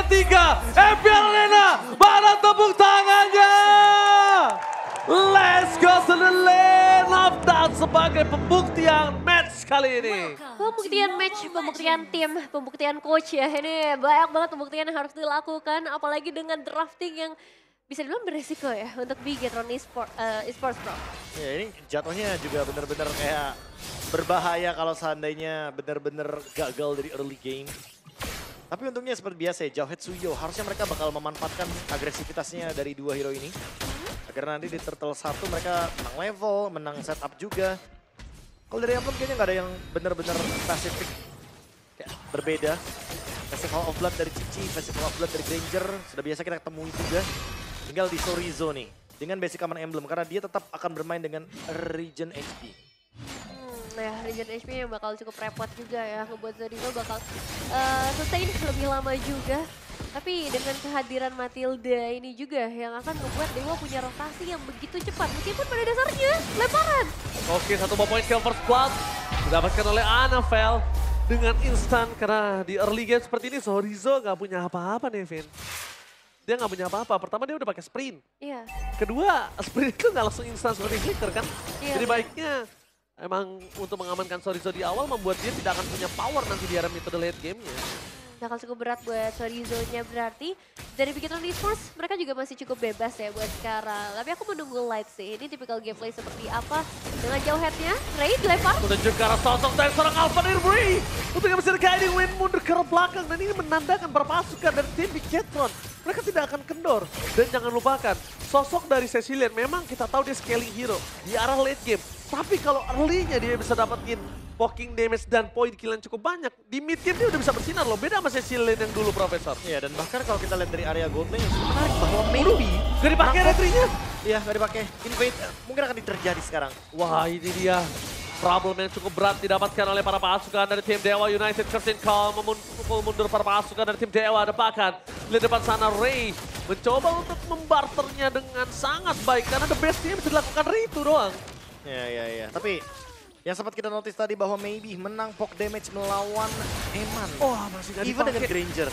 ketiga. FPL Arena, mana tepuk tangannya? Let's go to the lane of death sebagai pembuktian match kali ini. Pembuktian match, pembuktian tim, pembuktian coach ya. Ini banyak banget pembuktian yang harus dilakukan. Apalagi dengan drafting yang bisa dibilang beresiko ya untuk Bigetron Esports Pro. Ya ini jatuhnya juga benar-benar kayak berbahaya kalau seandainya benar-benar gagal dari early game. Tapi untungnya seperti biasa ya, Jauhead Suyo harusnya mereka bakal memanfaatkan agresivitasnya dari dua hero ini. Agar nanti di Turtle 1 mereka menang level, menang setup juga. Kalau dari Amplem kayaknya nggak ada yang benar-benar spesifik kayak berbeda. Festival of Blood dari Cici, Festival of Blood dari Granger, sudah biasa kita temui juga. Tinggal di Sorizo nih, dengan basic common emblem, karena dia tetap akan bermain dengan Regen HP. Nah, Regen HP yang bakal cukup repot juga ya, ngebuat Sorizo bakal sustain lebih lama juga. Tapi dengan kehadiran Matilda ini juga yang akan membuat Dewa punya rotasi yang begitu cepat. Meskipun pada dasarnya lemparan. Oke, satu poin kill first blood didapatkan oleh Anavel dengan instan. Karena di early game seperti ini Sorizo gak punya apa-apa nih, Vin. Dia gak punya apa-apa. Pertama dia udah pakai sprint. Iya. Kedua, sprint itu gak langsung instan seperti flicker kan. Iya, jadi baiknya emang untuk mengamankan Sorizo di awal membuat dia tidak akan punya power nanti di era metode late game-nya. Bakal cukup berat buat Sorizo-nya berarti. Dari Bigetron Esports mereka juga masih cukup bebas ya buat sekarang. Tapi aku menunggu Light sih. Ini tipikal gameplay seperti apa. Dengan jauh headnya, Ray dilempar. Menunjuk ke arah sosok dari seorang Alpha Nirbury. Untuk yang bisa guiding win mundur ke arah belakang. Dan ini menandakan para pasukan dari tim Bigetron. Mereka tidak akan kendor. Dan jangan lupakan, sosok dari Cecilian memang kita tahu dia scaling hero di arah late game. Tapi kalau early-nya dia bisa dapetin poking damage dan point kill yang cukup banyak, di mid game dia udah bisa bersinar loh. Beda sama Cecilian yang dulu, Profesor. Iya, dan bahkan kalau kita lihat dari area gold lane, menarik bahwa maybe gak dipakai retrinya. Iya, gak dipakai. Invade mungkin akan terjadi sekarang. Wah, ini dia. Problem yang cukup berat didapatkan oleh para pasukan dari tim Dewa United. Curtin Call memukul mundur para pasukan dari tim Dewa. Bahkan di depan sana Ray mencoba untuk membarternya dengan sangat baik. Karena the best-nya bisa dilakukan Ray itu doang. Ya. Tapi yang sempat kita notice tadi bahwa maybe menang poke damage melawan Eman. Wah, masih gak Even dipakai. dengan Granger.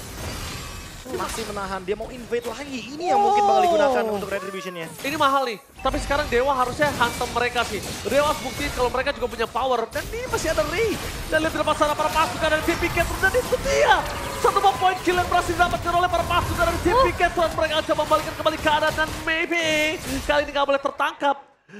Masih menahan, dia mau invade lagi. Ini yang mungkin bakal digunakan untuk retribution-nya. Ini mahal nih, tapi sekarang Dewa harusnya hantam mereka sih. Dewa harus buktiin kalau mereka juga punya power. Dan ini masih ada Ray. Dan lihat di depan sana para pasukan dari tim Bigetron. Dan itu dia. Satu point kill yang berhasil didapatkan oleh para pasukan dari tim Bigetron. Mereka coba membalikkan kembali keadaan dan maybe kali ini gak boleh tertangkap.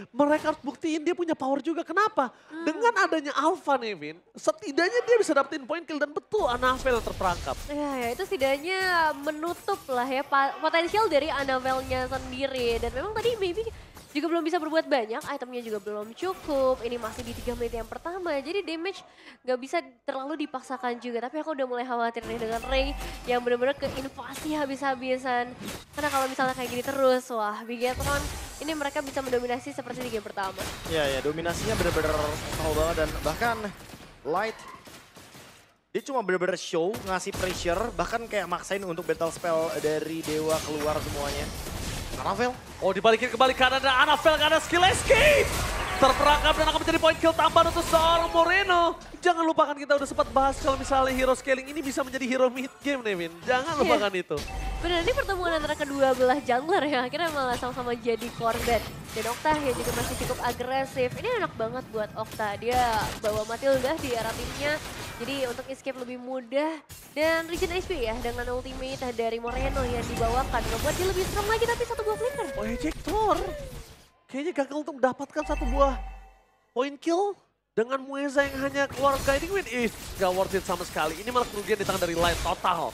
Mereka harus buktiin dia punya power juga. Kenapa? Dengan adanya Alpha nih, Vin, setidaknya dia bisa dapetin point kill dan betul Anavel yang terperangkap. Ya, itu setidaknya menutup lah ya potensial dari Anavelnya sendiri. Dan memang tadi maybe juga belum bisa berbuat banyak, itemnya juga belum cukup. Ini masih di 3 menit yang pertama, jadi damage nggak bisa terlalu dipaksakan juga. Tapi aku udah mulai khawatir nih dengan Ray yang benar-benar ke invasi habis-habisan. Karena kalau misalnya kayak gini terus, wah Bigetron ini mereka bisa mendominasi seperti di game pertama. Ya, dominasinya benar-benar tahu banget. Dan bahkan Light, dia cuma benar-benar show, ngasih pressure, bahkan kayak maksain untuk battle spell dari Dewa keluar semuanya. Anavel. Oh, dibalikin kembali kanan dan Anavel karena skill escape. Terperangkap dan akan menjadi point kill tambahan untuk seorang Moreno. Jangan lupakan kita udah sempat bahas kalau misalnya hero scaling ini bisa menjadi hero mid game nih, Vin. Jangan lupakan itu. Benar, ini pertemuan antara kedua belah jungler yang akhirnya malah sama-sama jadi korban. Dan Okta ya juga masih cukup agresif. Ini enak banget buat Okta. Dia bawa Matilda di arah timnya. Jadi untuk escape lebih mudah. Dan Regen HP ya dengan ultimate dari Moreno yang dibawakan. Membuat dia lebih strong lagi tapi satu buah flicker. Oh, Ejector. Kayaknya gagal untuk mendapatkan satu buah point kill. Dengan Mueza yang hanya keluar guiding win. Gak worth it sama sekali. Ini malah kerugian di tangan dari Light total.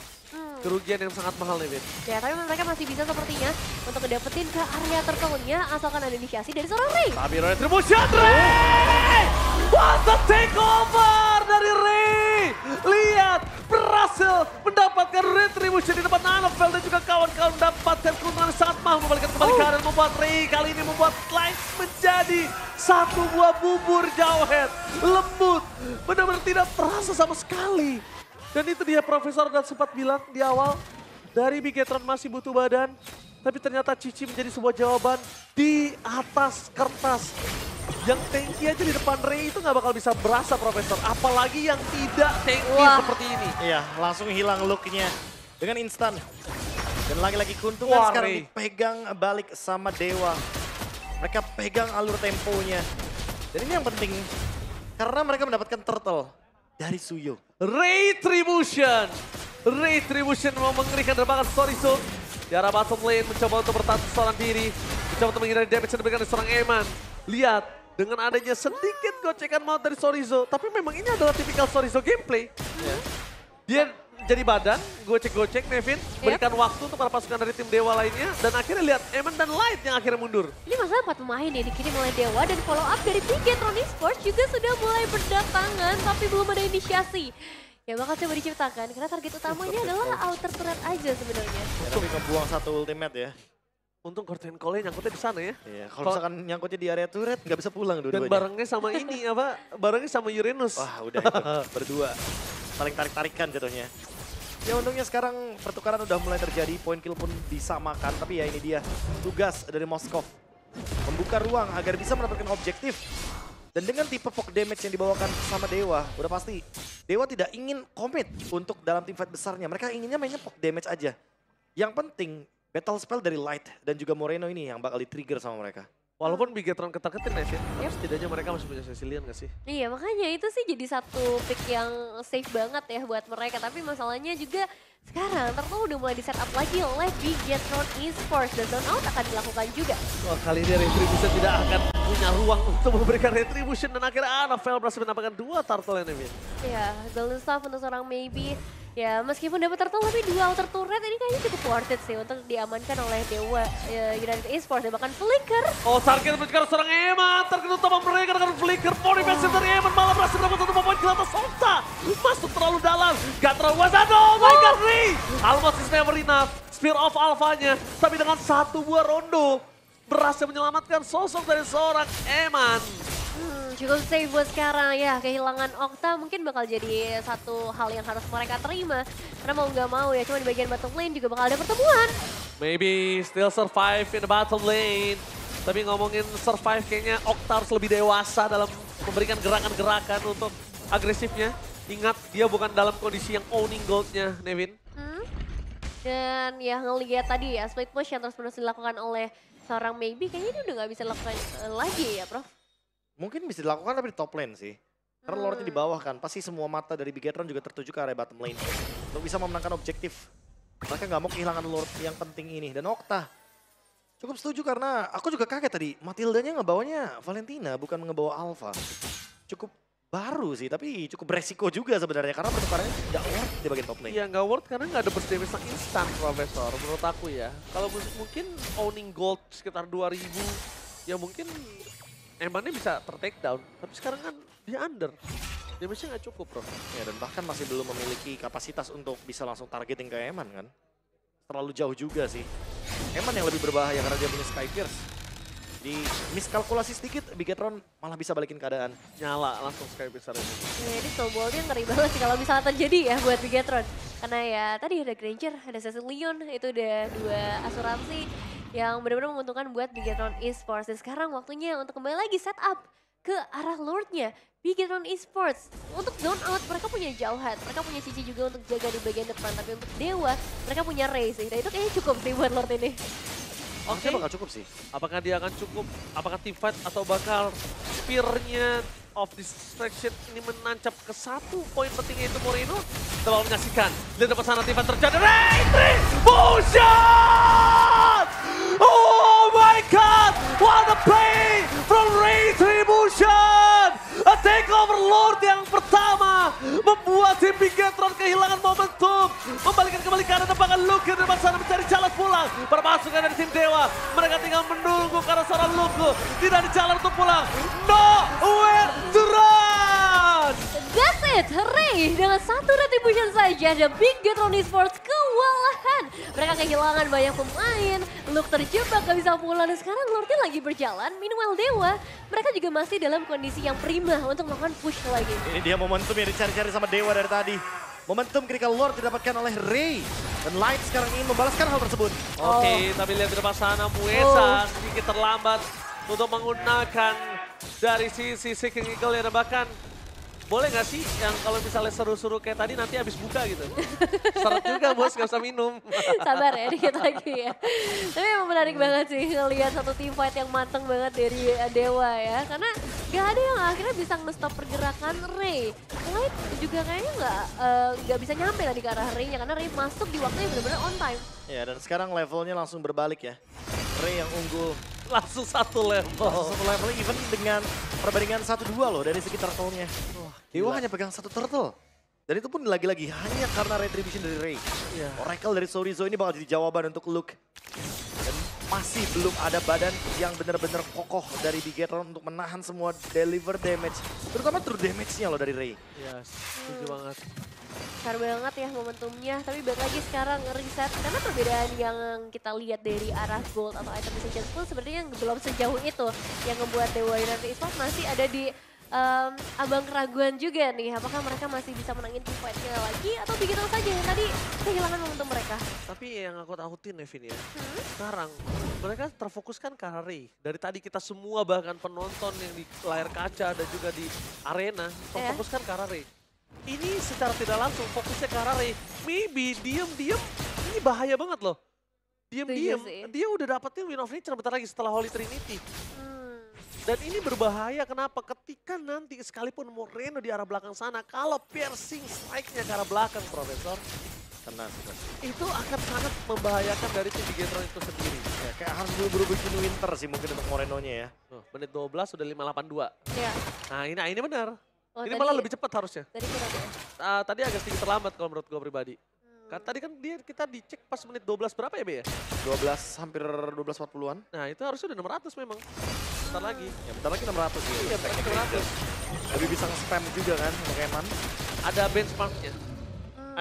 Kerugian yang sangat mahal nih, Vin. Ya, tapi mereka masih bisa sepertinya untuk ngedapetin ke area turtle-nya asalkan ada inisiasi dari seorang Ray. Tapi retribution Ray! What the takeover dari Ray! Lihat, berhasil mendapatkan retribution di depan Anavel dan juga kawan-kawan mendapatkan keuntungan sangat mahal membalikan kembali keadaan membuat Ray kali ini membuat Light menjadi satu buah bubur jauhead. Lembut, benar-benar tidak terasa sama sekali. Dan itu dia Profesor dan sempat bilang di awal, dari Bigetron masih butuh badan, tapi ternyata Cici menjadi sebuah jawaban di atas kertas. Yang tanky aja di depan Ray itu nggak bakal bisa berasa Profesor, apalagi yang tidak tanky seperti ini. Iya, langsung hilang look-nya. dengan instan. Dan lagi-lagi keuntungan Wah, sekarang Ray. dipegang balik sama Dewa. Mereka pegang alur temponya. Dan ini yang penting, karena mereka mendapatkan turtle dari Suyo. Retribution. Retribution mau mengerikan derbakan Sorizo. Di arah bottom lane mencoba untuk bertahan seorang diri. Mencoba untuk menghindari damage yang diberikan dari seorang Eman. Lihat, dengan adanya sedikit gocekan maut dari Sorizo. Tapi memang ini adalah tipikal Sorizo gameplay. Dia jadi badan, gocek-gocek Nevin. Berikan waktu untuk para pasukan dari tim Dewa lainnya. Dan akhirnya lihat Eman dan Light yang akhirnya mundur. Ini masalah 4 pemain ya, dikirim oleh Dewa dan follow up dari Bigetron Esports juga sudah mulai berdatangan tapi belum ada inisiasi. Ya bakal coba diciptakan karena target utamanya adalah outer turret aja sebenarnya. Ya, tapi ngebuang satu ultimate ya. Untung Curtain Call-nya nyangkutnya di sana ya. Iya, kalau misalkan nyangkutnya di area turret nggak bisa pulang Dan dua-duanya. barengnya sama ini apa? Barengnya sama Uranus. Wah udah itu, berdua. Saling tarik-tarikan jatuhnya. Ya untungnya sekarang pertukaran udah mulai terjadi, poin kill pun disamakan. Tapi ya ini dia, tugas dari Moskov. Membuka ruang agar bisa mendapatkan objektif. Dan dengan tipe poke damage yang dibawakan sama Dewa, udah pasti Dewa tidak ingin komit untuk dalam tim fight besarnya. Mereka inginnya mainnya poke damage aja. Yang penting, battle spell dari Light dan juga Moreno ini yang bakal di-trigger sama mereka. Walaupun Bigetron ketar-ketir Nevin, setidaknya mereka masih punya Cecilian gak sih? Iya makanya itu sih jadi satu pick yang safe banget ya buat mereka. Tapi masalahnya juga sekarang Turtle udah mulai di setup lagi oleh Bigetron Esports. Dan zone out akan dilakukan juga. Wah, kali ini Retribution tidak akan punya ruang untuk memberikan Retribution. Dan akhirnya Anavel berhasil mendapatkan 2 turtle Nevin. Ya, Golden Staff untuk seorang Maybe. Ya, meskipun dapat turtle tapi 2 outer turret ini kayaknya cukup worth it sih untuk diamankan oleh Dewa United Esports dan bahkan Flicker. Oh, target mencari seorang Eman. Target utama mereka dengan Flicker. Body defensive dari Eman malah berhasil dapat 1 poin kill atas Okta. Masuk terlalu dalam. Gak terlalu wasado. Oh my god, Ray. Almost is never enough. Spear of Alpha-nya. Tapi dengan 1 buah rondo berhasil menyelamatkan sosok dari seorang Eman. Cukup safe buat sekarang ya, kehilangan Okta mungkin bakal jadi satu hal yang harus mereka terima. Karena mau nggak mau ya, cuma di bagian bottom lane juga bakal ada pertemuan. Maybe still survive in the bottom lane. Tapi ngomongin survive kayaknya Okta harus lebih dewasa dalam memberikan gerakan-gerakan untuk agresifnya. Ingat dia bukan dalam kondisi yang owning goldnya, Nevin. Dan ya ngelihat tadi ya, split push yang terus-menerus dilakukan oleh seorang Maybe, kayaknya dia udah nggak bisa lakukan lagi ya Prof. Mungkin bisa dilakukan tapi di top lane sih. Karena lordnya di bawah kan, pasti semua mata dari Bigetron juga tertuju ke area bottom lane. Untuk bisa memenangkan objektif. Mereka nggak mau kehilangan lord yang penting ini. Dan Okta, cukup setuju karena aku juga kaget tadi. Matildanya ngebawanya Valentina, bukan ngebawa Alpha. Cukup baru sih, tapi cukup beresiko juga sebenarnya. Karena pertukarannya tidak worth di bagian top lane. Iya nggak worth karena nggak ada burst damage yang instan, Profesor. Menurut aku ya. Kalau mungkin owning gold sekitar 2000, ya mungkin Emannya bisa ter-take down. Tapi sekarang kan dia under. Damage-nya nggak cukup, Bro. Ya, dan bahkan masih belum memiliki kapasitas untuk bisa langsung targeting ke Eman kan. Terlalu jauh juga sih. Eman yang lebih berbahaya karena dia punya Sky Pierce. Di miskalkulasi sedikit, Bigetron malah bisa balikin keadaan. Nyala langsung Sky besar ini. Ya, ini snowball-nya ngeri banget sih kalau misalnya terjadi ya buat Bigetron. Karena ya tadi ada Granger, ada Cecilion, itu udah 2 asuransi yang benar-benar menguntungkan buat Bigetron Esports. Dan sekarang waktunya untuk kembali lagi setup ke arah Lordnya Bigetron Esports. Untuk zone out mereka punya Jauhat, mereka punya Cici juga untuk jaga di bagian depan. Tapi untuk Dewa mereka punya Ray sih, dan itu kayaknya cukup sih buat Lord ini. Oke, Bakal cukup sih. apakah dia akan cukup? Apakah teamfight atau bakal spear-nya of distraction ini menancap ke 1 poin pentingnya itu Moreno? Kita bakal menyaksikan. Lihat depan sana teamfight terjadi. Retribution! Oh my god! What a play from Retribution! A takeover Lord yang pertama membuat tim Bigetron kehilangan momentum. Membalikan kembali ke arah depan Luke dan sana mencari jalan pulang. Para pasukan dari tim Dewa, mereka tinggal menunggu karena seorang Luke tidak di jalan untuk pulang. Nowhere to run! That's it, Ray dengan 1 retribution saja dan Bigetron Esports kewalahan. Mereka kehilangan banyak pemain, Luke terjebak gak bisa pulang dan sekarang Lordnya lagi berjalan. Meanwhile Dewa, mereka juga masih dalam kondisi yang prima untuk melakukan push lagi. Ini dia momentum yang dicari-cari sama Dewa dari tadi. Momentum critical lord didapatkan oleh Ray. Dan Light sekarang ingin membalaskan hal tersebut. Oke, tapi lihat di depan sana Muesa sedikit terlambat untuk menggunakan dari sisi Seeking Eagle yang bahkan boleh nggak sih yang kalau misalnya seru-seru kayak tadi nanti habis buka gitu? Seret juga bos, nggak usah minum. Sabar ya, dikit lagi ya. Tapi emang menarik banget sih ngelihat satu team fight yang mateng banget dari Dewa ya. Karena gak ada yang akhirnya bisa nge-stop pergerakan Ray. Light juga kayaknya nggak bisa nyampe tadi ke arah Ray-nya. Karena Ray masuk di waktu yang benar-benar on time. Ya, dan sekarang levelnya langsung berbalik ya. Ray yang unggul. Langsung satu level. Satu level even dengan perbandingan 1-2 loh dari segi turtle-nya. Dewa hanya pegang satu turtle. Dan itu pun lagi-lagi hanya karena retribution dari Ray. Iya. Oracle dari Sorizo ini bakal jadi jawaban untuk Luke. Dan masih belum ada badan yang benar-benar kokoh dari Bigetron untuk menahan semua deliver damage. Terutama true damage-nya loh dari Ray. Iya, setuju banget. Besar banget ya momentumnya, tapi balik lagi sekarang reset. Karena perbedaan yang kita lihat dari arah gold atau item essential pun sebenarnya belum sejauh itu. Yang membuat Dewa United Esports masih ada di abang keraguan juga nih. Apakah mereka masih bisa menangin team fight-nya lagi atau begitu saja yang tadi kehilangan momentum mereka. Tapi yang aku takutin Nevin ya, sekarang mereka terfokuskan ke arah Ray. Dari tadi kita semua bahkan penonton yang di layar kaca dan juga di arena terfokuskan ke arah Ray. Ini secara tidak langsung fokusnya ke arah Ray. Maybe diem-diem ini bahaya banget loh. Diem-diem Setuju sih. dia udah dapetin Win of Nature bentar lagi setelah Holy Trinity. Dan ini berbahaya kenapa? Ketika nanti sekalipun Moreno di arah belakang sana, kalau piercing strike-nya ke arah belakang Profesor, Kena sih. itu akan sangat membahayakan dari tim Bigetron itu sendiri. Ya, kayak harus buru-buru bikin winter sih mungkin untuk Moreno-nya ya. Menit 12 sudah 582. Ya. Nah ini benar. Oh, Ini tadi- malah lebih cepat harusnya. Tadi kurang ya. Tadi agak sedikit terlambat kalau menurut gue pribadi. Kan tadi kan kita dicek pas menit 12 berapa ya Be ya? 12 hampir 12.40-an. Nah itu harusnya udah 600 memang. Bentar lagi. Ya bentar lagi 600 ya. Iya bentar lagi 600. Lebih bisa nge-spam juga kan untuk Eman. Ada benchmarknya.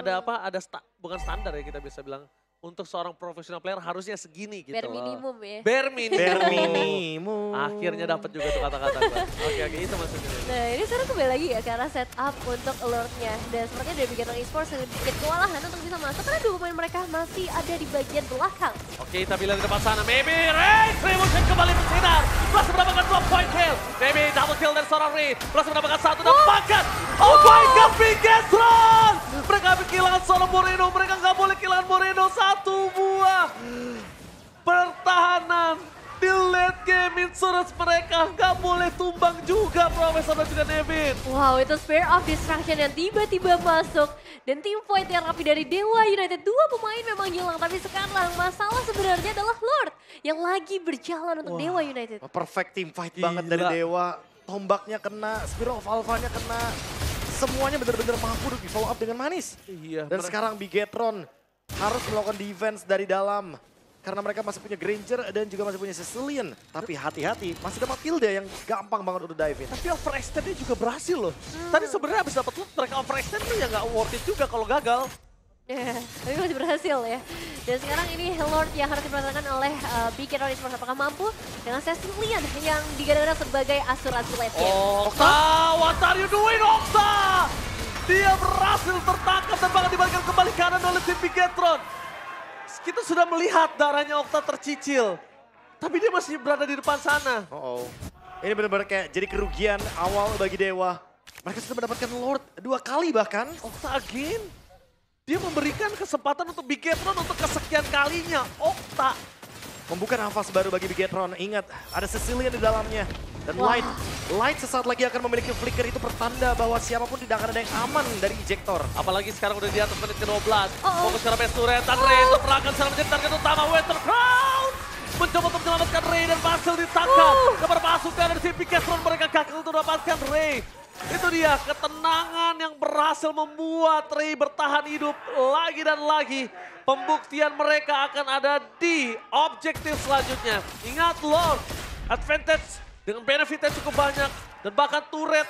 Ada apa? Ada bukan standar ya kita bisa bilang. Untuk seorang profesional player harusnya segini gitu Bare loh. minimum ya. Bare minimum. Bare minimum. Akhirnya dapat juga tuh kata-kata gue. Oke itu maksudnya. Nah ini sekarang kembali lagi ya ke arah setup untuk alertnya. Dan sepertinya dari Bigetron Esports sedikit kewalahan untuk bisa masuk karena dua pemain mereka masih ada di bagian belakang. Oke kita bilang di depan sana. Maybe Ray Revolution kembali bersinar. Berhasil mendapatkan 2 point kill. Maybe double kill dari seorang Ray. Berhasil mendapatkan 1 dan bahkan. Oh my god Bigetron. Mereka kehilangan seorang Moreno. Mereka nggak boleh kehilangan Moreno. Satu buah pertahanan di late game insurance mereka nggak boleh tumbang juga Profesor dan juga Nevin. Wow itu Spear of Destruction yang tiba-tiba masuk. Dan tim fight yang rapi dari Dewa United. Dua pemain memang hilang tapi sekarang masalah sebenarnya adalah Lord yang lagi berjalan untuk Dewa United. Perfect team fight Gila. banget dari Dewa. Tombaknya kena, Spear of Alpha-nya kena. Semuanya benar-benar mampu untuk di follow up dengan manis. Iya. Dan sekarang Bigetron harus melakukan defense dari dalam. Karena mereka masih punya Granger dan juga masih punya Sicilian. Tapi hati-hati, masih ada Matilda yang gampang banget untuk dive in. Tapi overextend-nya juga berhasil loh. Tadi sebenarnya habis dapat loot mereka overextend tuh ya nggak worth it juga kalau gagal. Ya, tapi masih berhasil ya. Dan sekarang ini Lord yang harus diperhatikan oleh Bigetron Esports. Apakah mampu dengan Sicilian yang digadang-gadang sebagai asuransi late game. Okta, what are you doing Okta? Dia berhasil tertangkap dan bahkan dibalikan kembali kanan oleh tim Bigetron. Kita sudah melihat darahnya Okta tercicil. Tapi dia masih berada di depan sana. Ini benar-benar kayak jadi kerugian awal bagi Dewa. Mereka sudah mendapatkan Lord 2 kali bahkan. Okta again. Dia memberikan kesempatan untuk Bigetron untuk kesekian kalinya. Okta. Membuka nafas baru bagi Bigetron. Ingat, ada Sicilian di dalamnya. Dan Light sesaat lagi akan memiliki flicker. Itu pertanda bahwa siapapun tidak akan ada yang aman dari ejector. Apalagi sekarang udah di atas menit ke-12. Fokus ke arah best turret. Dan Ray itu perahkan sekarang menjadi target utama. Winter Crown mencoba untuk menyelamatkan Ray dan berhasil ditangkap. Kabar pasukan dari tim Bigetron mereka gagal untuk mendapatkan Ray. Itu dia ketenangan yang berhasil membuat Ray bertahan hidup lagi dan lagi. Pembuktian mereka akan ada di objektif selanjutnya. Ingat Lord, advantage dengan benefitnya cukup banyak. Dan bahkan turret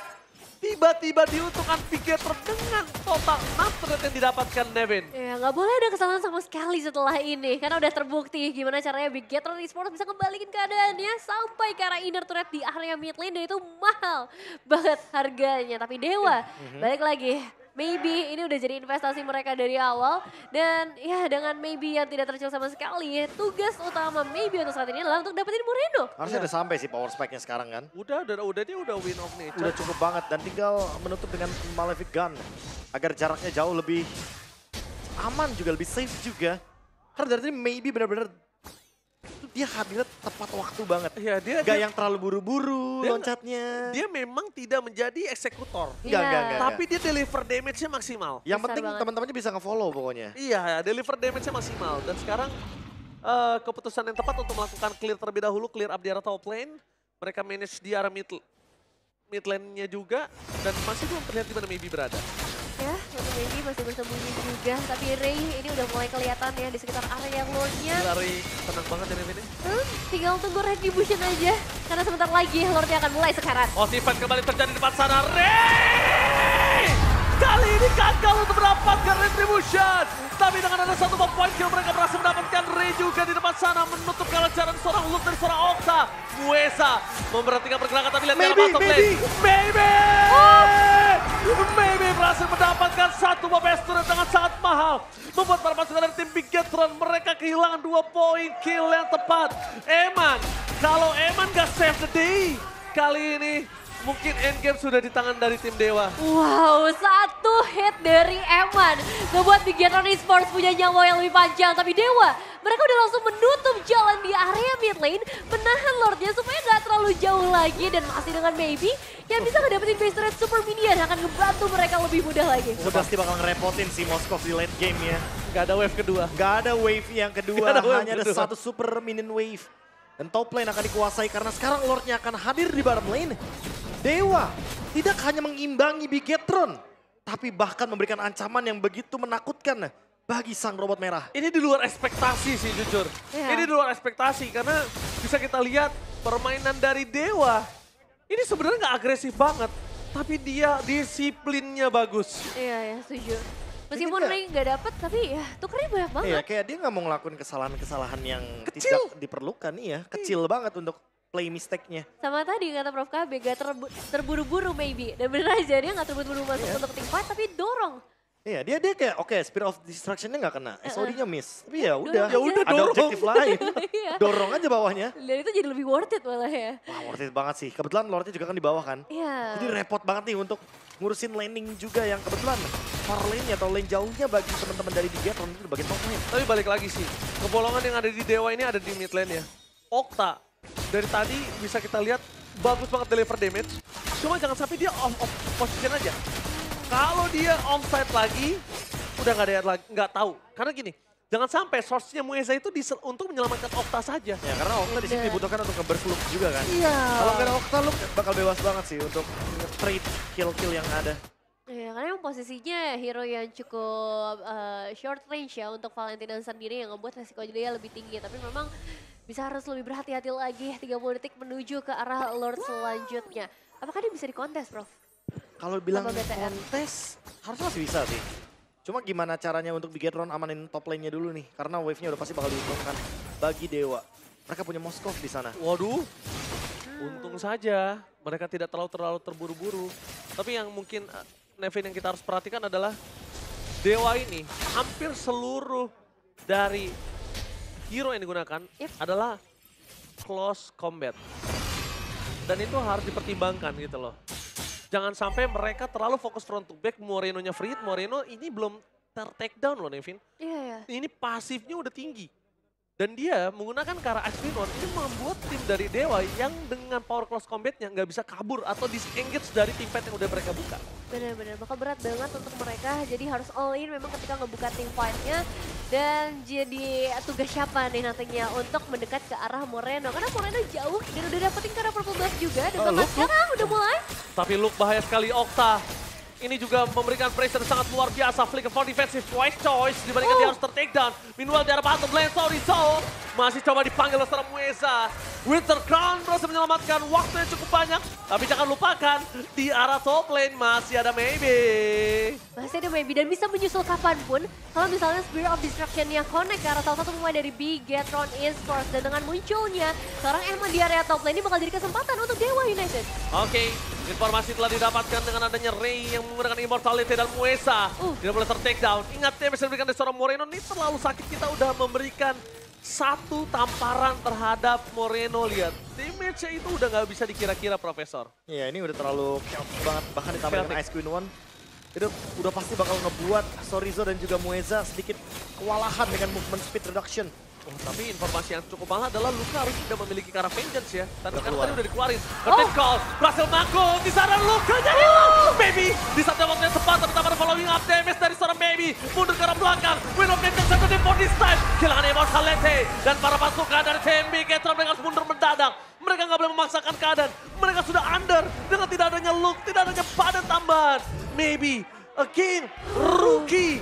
tiba-tiba diuntungkan Bigetron dengan total 6 turret yang didapatkan Nevin. Ya nggak boleh ada kesalahan sama sekali setelah ini. Karena udah terbukti gimana caranya Bigetron Esports bisa kembaliin keadaannya sampai ke arah inner turret di area mid lane. Dan itu mahal banget harganya. Tapi Dewa balik lagi maybe ini udah jadi investasi mereka dari awal. Dan ya dengan maybe yang tidak tercil sama sekali, tugas utama maybe untuk saat ini adalah untuk dapetin Moreno. Harusnya udah sampai sih power spike-nya sekarang kan. Udah dia udah win of nature. Udah cukup banget dan tinggal menutup dengan Malefic Gun agar jaraknya jauh lebih aman juga, lebih safe juga. Karena dari tadi maybe benar-benar dia hadirnya tepat waktu banget. Iya, Gak yang terlalu buru-buru dia- loncatnya. dia memang tidak menjadi eksekutor. Iya. Tapi dia deliver damage-nya maksimal. Yang Besar penting banget. teman-temannya bisa nge-follow pokoknya. Iya, deliver damage-nya maksimal. Dan sekarang keputusan yang tepat untuk melakukan clear terlebih dahulu, clear up di arah top lane. Mereka manage di arah mid lane-nya juga. Dan masih belum terlihat di mana maybe berada. Ya, untuk maybe masih bersembunyi juga. Tapi Ray ini udah mulai kelihatan ya di sekitar area Lordnya. Lari tenang banget ya ini. Tinggal tunggu retribution aja. Karena sebentar lagi Lordnya akan mulai sekarang. Ossivan kembali terjadi di depan sana. Ray! Kali ini gagal untuk mendapatkan retribution. Tapi dengan ada satu point kill mereka berhasil mendapatkan Ray juga di depan sana. Menutup kelancaran seorang loot dari seorang Okta. Muesa memperhatikan pergerakan tapi lihat Maybe, masuk maybe. lane. Maybe! Maybe berhasil mendapatkan satu Bobes turret dengan sangat mahal. Membuat para pasukan dari tim Bigetron mereka kehilangan 2 poin kill yang tepat. Eman, kalau Eman gak save the day, kali ini mungkin endgame sudah di tangan dari tim Dewa. Wow, satu hit dari Eman. Ngebuat Bigetron Esports punya nyawa yang lebih panjang. Tapi Dewa, mereka udah langsung menutup jalan di area mid lane. Menahan Lordnya supaya nggak terlalu jauh lagi. Dan masih dengan maybe yang bisa ngedapetin base turret super minion. Akan ngebantu mereka lebih mudah lagi. Udah pasti bakal ngerepotin si Moskov di late game ya. Gak ada wave kedua. Gak ada wave yang kedua, Gak ada wave hanya ada kedua. satu super minion wave. Dan top lane akan dikuasai karena sekarang Lordnya akan hadir di bottom lane. Dewa tidak hanya mengimbangi Bigetron, tapi bahkan memberikan ancaman yang begitu menakutkan bagi sang robot merah. Ini di luar ekspektasi sih jujur. Iya. Ini di luar ekspektasi karena bisa kita lihat permainan dari Dewa. Ini sebenarnya nggak agresif banget, tapi dia disiplinnya bagus. Iya, ya, setuju. Meskipun Ini Ray nggak dapet, tapi ya tukernya banyak banget. Iya, kayak dia nggak mau ngelakuin kesalahan-kesalahan yang Kecil. tidak diperlukan, iya. Kecil banget untuk play mistake-nya. Sama tadi kata Prof KB, gak terburu-buru maybe. Dan bener aja dia gak terburu-buru masuk untuk tim fight, tapi dorong. Iya, dia kayak oke, Spirit of Destruction-nya nggak kena, SOD-nya miss. Tapi ya udah, Dorong aja. ada dorong. objektif lain. Iya. Dorong aja bawahnya. Dan itu jadi lebih worth it malah ya. Wah, worth it banget sih. Kebetulan Lordnya juga kan di bawah kan. Iya. Jadi repot banget nih untuk ngurusin laning juga yang kebetulan far lane-nya atau lane jauhnya bagi teman-teman dari Bigetron itu bagian top lane. Tapi balik lagi sih, kebolongan yang ada di Dewa ini ada di mid lane ya. Okta, dari tadi bisa kita lihat bagus banget deliver damage. Cuma jangan sampai dia off position aja. Kalau dia onside lagi, udah nggak ada lagi, nggak tahu. Karena gini, jangan sampai source-nya Mueza itu untuk menyelamatkan Okta saja. Ya karena Okta di sini Bener. dibutuhkan untuk nge-burst loop juga kan. Iya. Kalau nggak ada Okta lu bakal bebas banget sih untuk trade kill-kill yang ada. Iya, karena emang posisinya hero yang cukup short range ya untuk Valentina sendiri yang ngebuat resiko dia lebih tinggi. Tapi memang bisa harus lebih berhati-hati lagi 30 detik menuju ke arah Lord selanjutnya. Apakah dia bisa dikontes, Prof? Kalau bilang Sama BTR. kontes harusnya masih bisa sih. Cuma gimana caranya untuk Bigetron amanin top lane-nya dulu nih. Karena wave-nya udah pasti bakal diuntungkan bagi Dewa. Mereka punya Moskov di sana. Waduh, untung saja mereka tidak terlalu terburu-buru. Tapi yang mungkin Nevin yang kita harus perhatikan adalah Dewa ini hampir seluruh dari hero yang digunakan adalah close combat. Dan itu harus dipertimbangkan gitu loh. Jangan sampai mereka terlalu fokus front to back, Moreno-nya free hit. Moreno ini belum ter-take down loh Nevin. Iya, ya. Ini pasifnya udah tinggi. Dan dia menggunakan Kara Ice-Pinon ini membuat tim dari Dewa yang dengan power close combatnya nggak bisa kabur atau disengage dari tim fight yang udah mereka buka. Benar-benar bakal berat banget untuk mereka. Jadi harus all in memang ketika ngebuka tim fight-nya. Dan jadi tugas siapa nih nantinya untuk mendekat ke arah Moreno. Karena Moreno jauh dan udah dapetin Kara Purple Buff juga. Dan bahkan Luke. sekarang udah mulai. Tapi Luke bahaya sekali, Okta. Ini juga memberikan pressure sangat luar biasa. Flicker for defensive choice dibandingkan dia harus ter-take down. Meanwhile di arah bottom lane, sorry so. Masih coba dipanggil oleh seorang Mueza. Winter Crown berhasil menyelamatkan, waktunya cukup banyak. Tapi jangan lupakan, di arah top lane masih ada Maybe. Masih ada Maybe dan bisa menyusul kapanpun. Kalau misalnya Spirit of Destruction-nya connect ke arah salah satu pemain dari Bigetron Esports. Dan dengan munculnya seorang Eman di area top lane ini bakal jadi kesempatan untuk Dewa United. Oke, informasi telah didapatkan dengan adanya Ray yang menggunakan Immortality dan Mueza. Tidak boleh ter-take down. Ingat damage yang diberikan dari seorang Moreno ini terlalu sakit. Kita udah memberikan satu tamparan terhadap Moreno, lihat. Damage-nya itu udah nggak bisa dikira-kira, Profesor. Iya, ini udah terlalu chaotic banget. Bahkan ditambah dengan Ice Queen One. Itu udah pasti bakal ngebuat Sorizo dan juga Mueza sedikit kewalahan dengan movement speed reduction. Oh, tapi informasi yang cukup malah adalah Luka harus tidak memiliki Kara Vengeance ya. Tadi kan keluar. tadi udah dikeluarin. Curtain Call, berhasil mangkuk. Di sana Luka jadi low. Baby, di saat yang waktunya tepat, tapi tanpa ada following up damage dari seorang Baby. Mundur ke arah belakang. Win of Vengeance satu for this time. Kehilangan Immortality. Dan para pasukan dari tim Bigetron mereka harus mundur mendadak. Mereka nggak boleh memaksakan keadaan. Mereka sudah under dengan tidak adanya look, tidak adanya padan tambahan. Maybe, again, rookie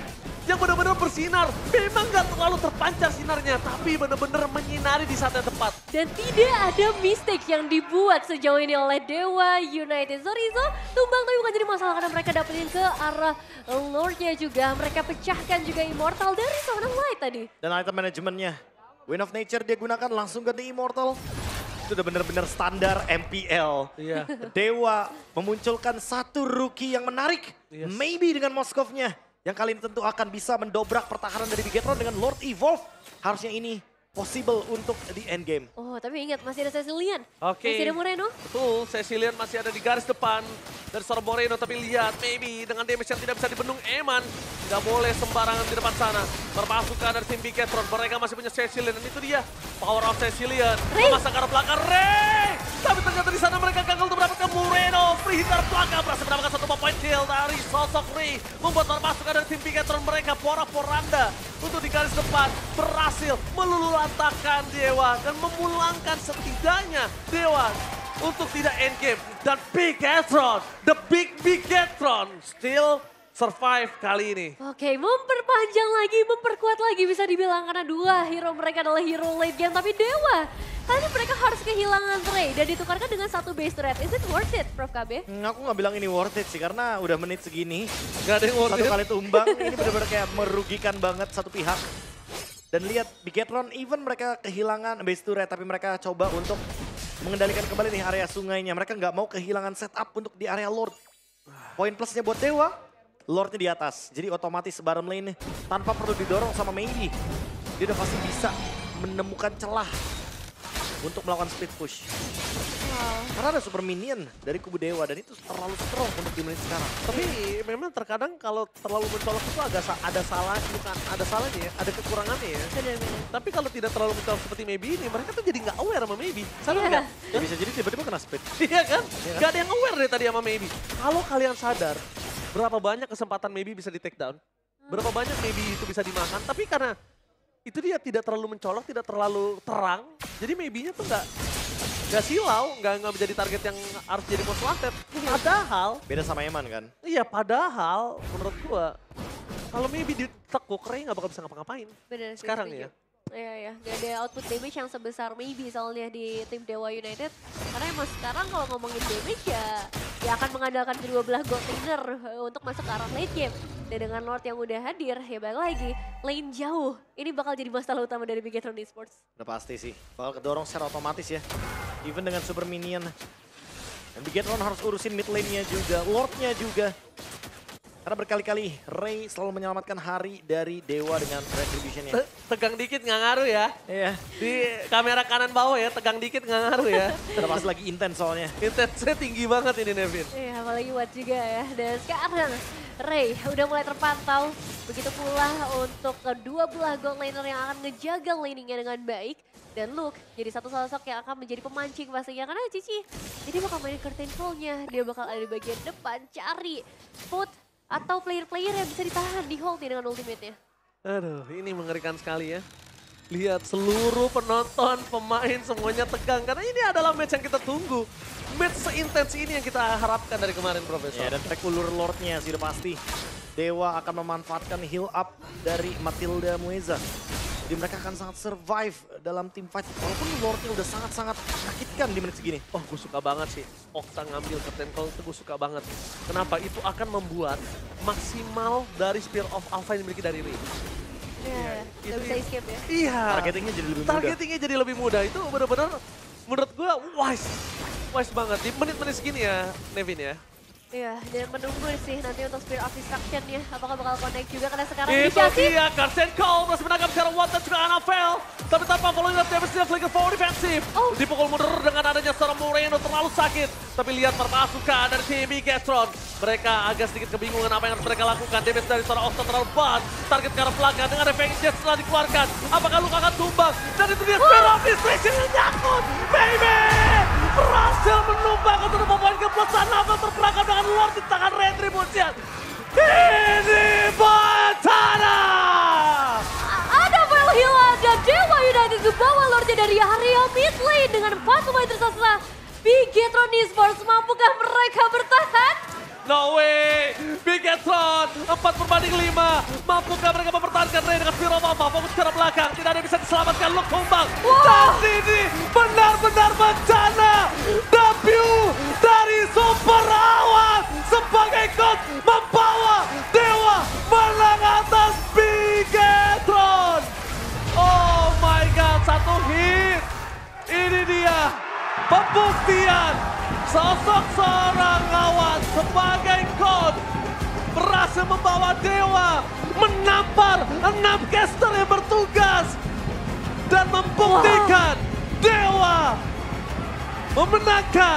yang benar-benar bersinar. Memang nggak terlalu terpancar sinarnya, tapi benar-benar menyinari di saat yang tepat. Dan tidak ada mistake yang dibuat sejauh ini oleh Dewa United. Sorizo tumbang tapi bukan jadi masalah karena mereka dapetin ke arah Lordnya juga. Mereka pecahkan juga Immortal dari seorang Light tadi. Dan item manajemennya, Wind of Nature dia gunakan langsung ganti Immortal. Itu udah bener-bener standar MPL. Iya. Dewa memunculkan satu rookie yang menarik. Yes. Maybe dengan Moskovnya. Yang kali ini tentu akan bisa mendobrak pertahanan dari Bigetron dengan Lord Evolve. Harusnya ini possible untuk di endgame. Oh tapi ingat masih ada Cecilian. Oke. Masih ada Moreno. Betul, Cecilian masih ada di garis depan dari seorang Moreno. Tapi lihat, Maybe dengan damage yang tidak bisa dibendung Eman. Tidak boleh sembarangan di depan sana. Berpasukan dari tim Bigetron, mereka masih punya Cecilian. Dan itu dia, power of Cecilian. Ray. Memasang ke arah belakang, Ray! Tapi ternyata di sana mereka gagal untuk mendapatkan Moreno. Free hit dari belakang, berhasil mendapatkan satu point kill dari sosok Ray. Membuat para pasukan dari tim Bigetron mereka porak-poranda. Untuk di garis depan, berhasil melululantakkan Dewa. Dan memulangkan setidaknya Dewa untuk tidak endgame. Dan Bigetron, the big Bigetron still survive kali ini. Oke, memperpanjang lagi, memperkuat lagi bisa dibilang karena dua hero mereka adalah hero late game. Tapi Dewa, kali ini mereka harus kehilangan Ray dan ditukarkan dengan satu base turret. Is it worth it, Prof KB? Aku nggak bilang ini worth it sih, karena udah menit segini. Gak ada yang worth Satu it. kali tumbang, ini benar-benar kayak merugikan banget satu pihak. Dan lihat, Bigetron even mereka kehilangan base turret, tapi mereka coba untuk mengendalikan kembali nih area sungainya. Mereka nggak mau kehilangan setup untuk di area Lord. Poin plusnya buat Dewa, Lordnya di atas. Jadi otomatis bottom lane tanpa perlu didorong sama Maybe. Dia udah pasti bisa menemukan celah untuk melakukan split push. Karena ada super minion dari kubu Dewa dan itu terlalu strong untuk di menit sekarang. Tapi memang terkadang kalau terlalu mencolok itu agak ada salah, bukan ada salahnya ya, ada kekurangannya ya. Benar-benar. Tapi kalau tidak terlalu mencolok seperti Maybe ini, mereka tuh jadi nggak aware sama Maybe. Sadar Iya. nggak? Ya bisa jadi tiba-tiba kena split. Iya kan? Gak ada yang aware dari tadi sama Maybe. Kalau kalian sadar, berapa banyak kesempatan Maybe bisa di take down, berapa banyak Maybe itu bisa dimakan, tapi karena itu dia tidak terlalu mencolok, tidak terlalu terang, jadi Maybe-nya tuh nggak silau, nggak menjadi target yang harus jadi most wanted. Padahal, Beda sama Eman kan? iya padahal menurut gua, kalau Maybe ditekuk, Ray nggak bakal bisa ngapa-ngapain. Benar sih, Sekarang setuju. ya. Iya, ya. Gak ada output damage yang sebesar Maybe soalnya di tim Dewa United. Karena emang sekarang kalau ngomongin damage ya akan mengandalkan kedua belah gold laner untuk masuk ke arah late game. Dan dengan Lord yang udah hadir, ya balik lagi, lane jauh. Ini bakal jadi masalah utama dari Bigetron Esports. Udah pasti sih. Bakal kedorong secara otomatis ya. Even dengan super minion. Dan Bigetron harus urusin mid lane-nya juga, Lord-nya juga. Karena berkali-kali Ray selalu menyelamatkan hari dari Dewa dengan retribution-nya. Tegang dikit nggak ngaruh ya. Iya. Di kamera kanan bawah ya, tegang dikit nggak ngaruh ya. Udah pasti lagi intens soalnya. Intensnya tinggi banget ini Nevin. Iya, apalagi Watt juga ya. Dan sekarang Ray udah mulai terpantau. Begitu pula untuk kedua belah gold laner yang akan ngejaga laningnya dengan baik. Dan Luke jadi satu sosok yang akan menjadi pemancing pastinya. Karena Cici, jadi bakal mainin curtain call-nya. Dia bakal ada di bagian depan, cari foot atau player-player yang bisa ditahan di hold dengan ultimate-nya. Aduh, ini mengerikan sekali ya. Lihat seluruh penonton, pemain semuanya tegang. Karena ini adalah match yang kita tunggu. Match seintens ini yang kita harapkan dari kemarin, Profesor. Ya, dan track ulur Lord-nya sudah pasti. Dewa akan memanfaatkan heal up dari Matilda Mueza. Jadi mereka akan sangat survive dalam team fight. Walaupun Lordnya udah sangat-sangat menyakitkan di menit segini. Oh, gue suka banget sih. Okta ngambil Curtain Call itu gue suka banget. Kenapa? Itu akan membuat maksimal dari Spear of Alpha yang dimiliki dari Ray. Iya, itu nggak bisa escape ya. Iya. Targetingnya jadi lebih mudah. Targetingnya jadi lebih mudah. Itu benar-benar menurut gue wise. Wise banget di menit-menit segini ya, Nevin ya. Iya, dan menunggu sih nanti untuk Spear of Destruction-nya. Apakah bakal connect juga karena sekarang Itu dikasih. dia, Curtain Call berhasil menangkap sekarang Watt dan juga Annabelle. Tapi tanpa following up damage-nya Flicker forward defensif. Oh. Dipukul mundur dengan adanya seorang Moreno terlalu sakit. Tapi lihat permasukan dari tim Bigetron. Mereka agak sedikit kebingungan apa yang harus mereka lakukan. Damage dari seorang Okta terlalu bad. Target ke arah belakang dengan efek jet setelah dikeluarkan. Apakah luka akan tumbang? Dan itu dia Spear of Destruction yang nyangkut. Baby! Berhasil menumbang untuk poin ke-plus. Annabelle terperangkap dengan Lord di tangan Retribution. Ini Batana! Ada Vel hilang dan Dewa United ke bawah Lordnya dari area mid lane dengan 4 pemain tersisa. Bigetron Esports, mampukah mereka bertahan? No way! Bigetron 4/5. Mampukah mereka mempertahankan Ray dengan Spear of Alpha? Fokus ke arah belakang. Tidak ada yang bisa diselamatkan. Luke tumbang. Dan ini benar-benar bencana. Debut dari Super Awan sebagai coach membawa Dewa menang atas Bigetron. Oh my god, satu hit. Ini dia pembuktian sosok seorang lawan sebagai coach berhasil membawa Dewa menampar 6 caster yang bertugas dan membuktikan Dewa memenangkan.